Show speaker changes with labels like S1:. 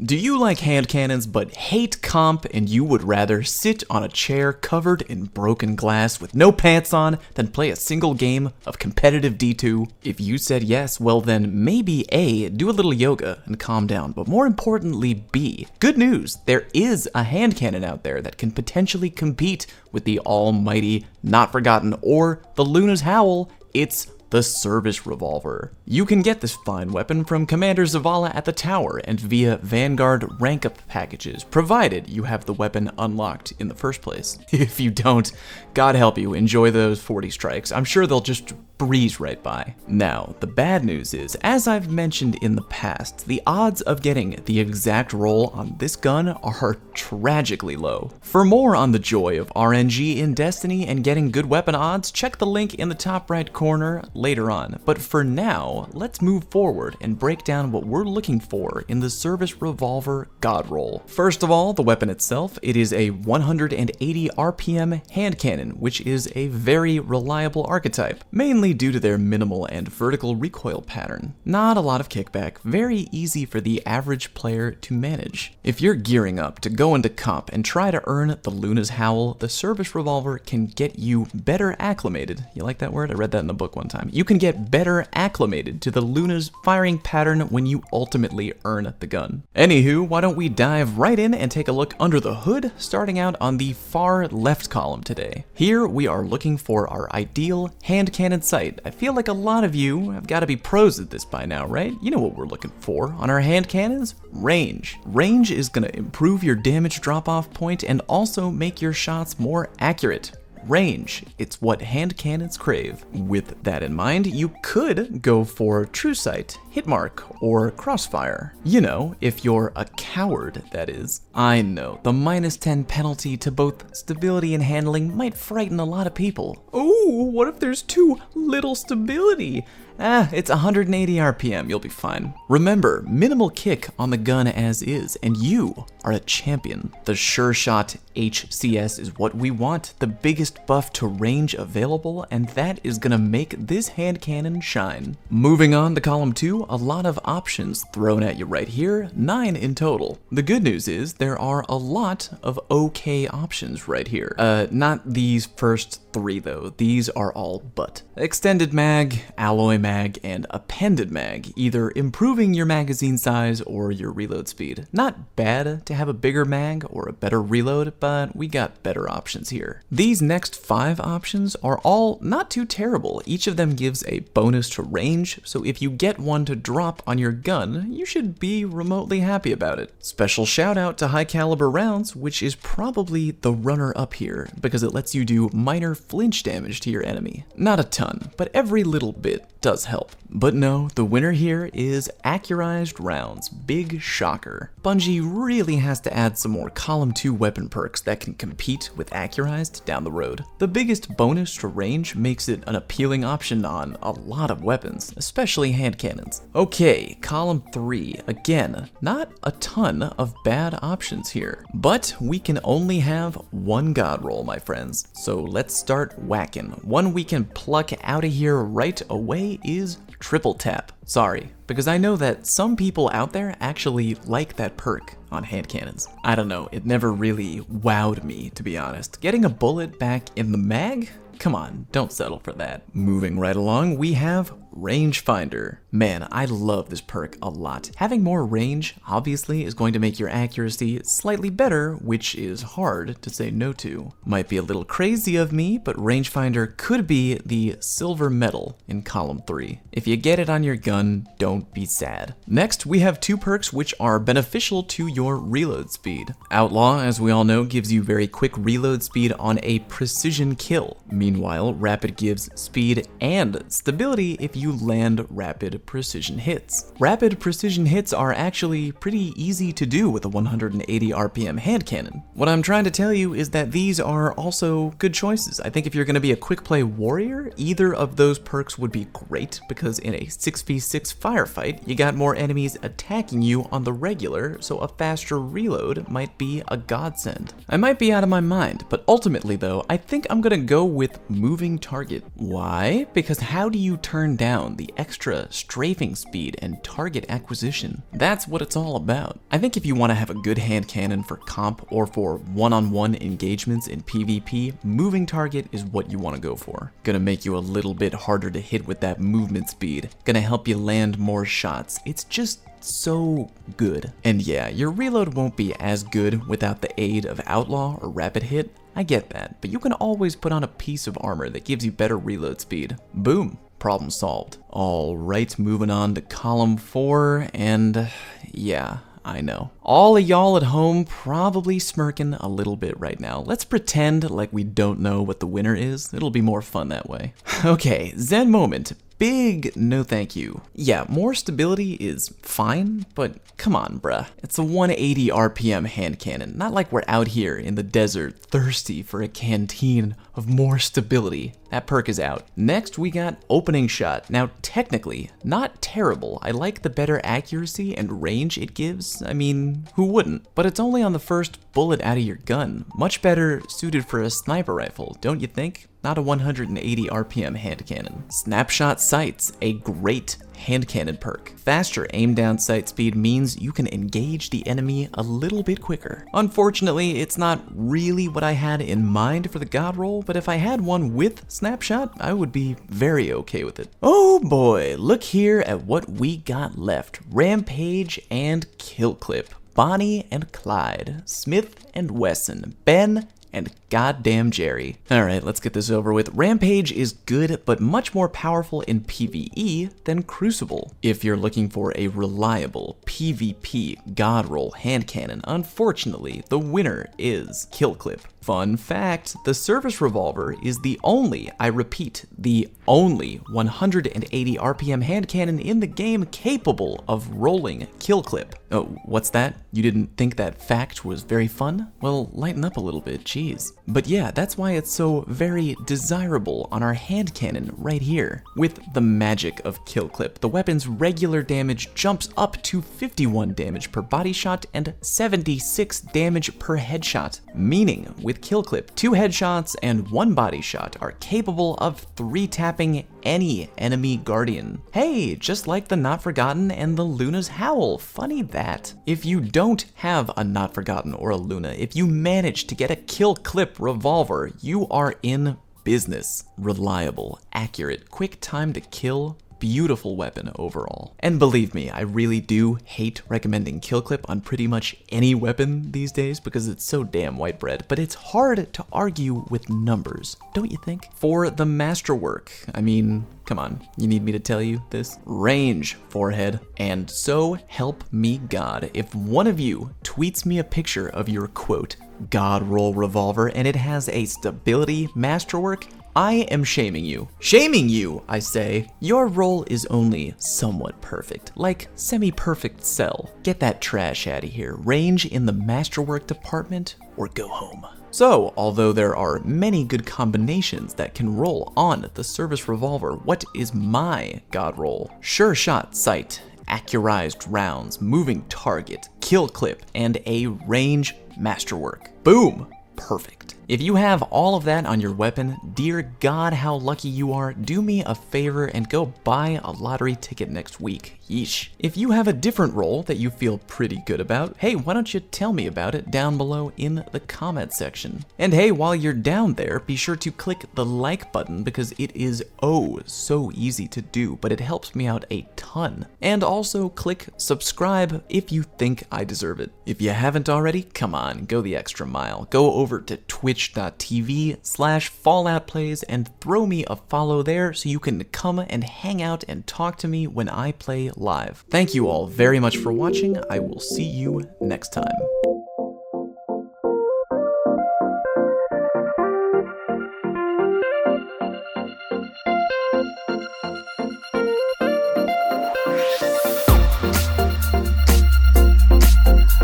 S1: Do you like hand cannons but hate comp and you would rather sit on a chair covered in broken glass with no pants on than play a single game of competitive D2? If you said yes, well then maybe A, do a little yoga and calm down, but more importantly B, good news, there is a hand cannon out there that can potentially compete with the almighty, not forgotten, or the Luna's Howl. It's the Service Revolver. You can get this fine weapon from Commander Zavala at the tower and via Vanguard rank-up packages, provided you have the weapon unlocked in the first place. If you don't, God help you, enjoy those 40 strikes. I'm sure they'll just breeze right by. Now, the bad news is, as I've mentioned in the past, the odds of getting the exact roll on this gun are tragically low. For more on the joy of RNG in Destiny and getting good weapon odds, check the link in the top right corner later on. But for now, let's move forward and break down what we're looking for in the Service Revolver God Roll. First of all, the weapon itself, it is a 180 RPM hand cannon, which is a very reliable archetype, mainly due to their minimal and vertical recoil pattern. Not a lot of kickback, very easy for the average player to manage. If you're gearing up to go into comp and try to earn the Luna's Howl, the Service Revolver can get you better acclimated. You like that word? I read that in the book one time. You can get better acclimated to the Luna's firing pattern when you ultimately earn the gun. Anywho, why don't we dive right in and take a look under the hood, starting out on the far left column today. Here we are looking for our ideal hand cannon sight. I feel like a lot of you have got to be pros at this by now, right? You know what we're looking for on our hand cannons? Range. Range is going to improve your damage drop-off point and also make your shots more accurate. Range, it's what hand cannons crave. With that in mind, you could go for True Sight, Hit Mark, or Crossfire. You know, if you're a coward, that is. I know, the -10 penalty to both stability and handling might frighten a lot of people. Oh, what if there's too little stability? It's 180 RPM, you'll be fine. Remember, minimal kick on the gun as is, and you are a champion. The Sure Shot HCS is what we want, the biggest buff to range available, and that is gonna make this hand cannon shine. Moving on to column 2, a lot of options thrown at you right here, 9 in total. The good news is there are a lot of okay options right here. Not these first 3 though, these are all but. Extended mag, alloy mag, and appended mag, either improving your magazine size or your reload speed. Not bad to have a bigger mag or a better reload, but we got better options here. These next 5 options are all not too terrible. Each of them gives a bonus to range, so if you get one to drop on your gun, you should be remotely happy about it. Special shout out to high caliber rounds, which is probably the runner up here, because it lets you do minor flinch damage to your enemy. Not a ton, but every little bit does help. But no, the winner here is accurized rounds. Big shocker. Bungie really has to add some more column 2 weapon perks that can compete with accurized down the road. The biggest bonus to range makes it an appealing option on a lot of weapons, especially hand cannons. Okay, column 3. Again, not a ton of bad options here, but we can only have one god roll, my friends. So let's start whacking. One we can pluck out of here right away is Triple Tap. Sorry, because I know that some people out there actually like that perk on hand cannons. I don't know, it never really wowed me, to be honest. Getting a bullet back in the mag? Come on, don't settle for that. Moving right along, we have Rangefinder. Man, I love this perk a lot. Having more range, obviously, is going to make your accuracy slightly better, which is hard to say no to. Might be a little crazy of me, but Rangefinder could be the silver medal in column 3. If you get it on your gun, don't be sad. Next, we have 2 perks which are beneficial to your reload speed. Outlaw, as we all know, gives you very quick reload speed on a precision kill. Meanwhile, Rapid gives speed and stability if you land rapid precision hits. Rapid precision hits are actually pretty easy to do with a 180 RPM hand cannon. What I'm trying to tell you is that these are also good choices. I think if you're going to be a quick play warrior, either of those perks would be great, because in a 6v6 firefight, you got more enemies attacking you on the regular, so a faster reload might be a godsend. I might be out of my mind, but ultimately though, I think I'm going to go with with moving target. Why? Because how do you turn down the extra strafing speed and target acquisition? That's what it's all about. I think if you want to have a good hand cannon for comp or for one-on-one engagements in PvP, moving target is what you want to go for. Gonna make you a little bit harder to hit with that movement speed. Gonna help you land more shots. It's just so good. And yeah, your reload won't be as good without the aid of Outlaw or Rapid Hit. I get that, but you can always put on a piece of armor that gives you better reload speed. Boom, problem solved. All right, moving on to column 4, and yeah, I know. All of y'all at home probably smirking a little bit right now. Let's pretend like we don't know what the winner is. It'll be more fun that way. Okay, Zen moment. Big no thank you. Yeah, more stability is fine, but come on, bruh. It's a 180 RPM hand cannon, not like we're out here in the desert thirsty for a canteen of more stability. That perk is out. Next, we got opening shot. Now, technically, not terrible. I like the better accuracy and range it gives. I mean, who wouldn't? But it's only on the first bullet out of your gun. Much better suited for a sniper rifle, don't you think? Not a 180 RPM hand cannon. Snapshot sights, a great hand cannon perk. Faster aim down sight speed means you can engage the enemy a little bit quicker. Unfortunately, it's not really what I had in mind for the god roll, but if I had one with snapshot, I would be very okay with it. Oh boy, look here at what we got left. Rampage and Kill Clip. Bonnie and Clyde. Smith and Wesson. Ben and goddamn Jerry. Alright, let's get this over with. Rampage is good, but much more powerful in PvE than Crucible. If you're looking for a reliable PvP god roll hand cannon, unfortunately, the winner is Kill Clip. Fun fact, the Service Revolver is the only, I repeat, the only 180 RPM hand cannon in the game capable of rolling Kill Clip. Oh, what's that? You didn't think that fact was very fun? Well, lighten up a little bit, geez. But yeah, that's why it's so very desirable on our hand cannon right here. With the magic of Kill Clip, the weapon's regular damage jumps up to 51 damage per body shot and 76 damage per headshot, meaning with Kill Clip, 2 headshots and 1 body shot are capable of 3-tapping any enemy guardian. Hey, just like the Not Forgotten and the Luna's Howl, funny that. If you don't have a Not Forgotten or a Luna, if you manage to get a Kill Clip revolver, you are in business. Reliable, accurate, quick time to kill, beautiful weapon overall. And believe me, I really do hate recommending Kill Clip on pretty much any weapon these days because it's so damn white bread, but it's hard to argue with numbers, don't you think? For the masterwork, I mean, come on, you need me to tell you this? Range, forehead, and so help me God, if one of you tweets me a picture of your quote, God roll revolver, and it has a stability masterwork, I am shaming you. Shaming you, I say. Your roll is only somewhat perfect, like semi-perfect cell. Get that trash out of here. Range in the masterwork department or go home. So, although there are many good combinations that can roll on the Service Revolver, what is my god roll? Sure shot sight, accurized rounds, moving target, Kill Clip, and a range masterwork. Boom! Perfect. If you have all of that on your weapon, dear God, how lucky you are. Do me a favor and go buy a lottery ticket next week. Yeesh. If you have a different role that you feel pretty good about, hey, why don't you tell me about it down below in the comment section? And hey, while you're down there, be sure to click the like button because it is oh so easy to do, but it helps me out a ton. And also click subscribe if you think I deserve it. If you haven't already, come on, go the extra mile. Go over to twitch.tv/FalloutPlays and throw me a follow there so you can come and hang out and talk to me when I play live. Thank you all very much for watching. I will see you next time.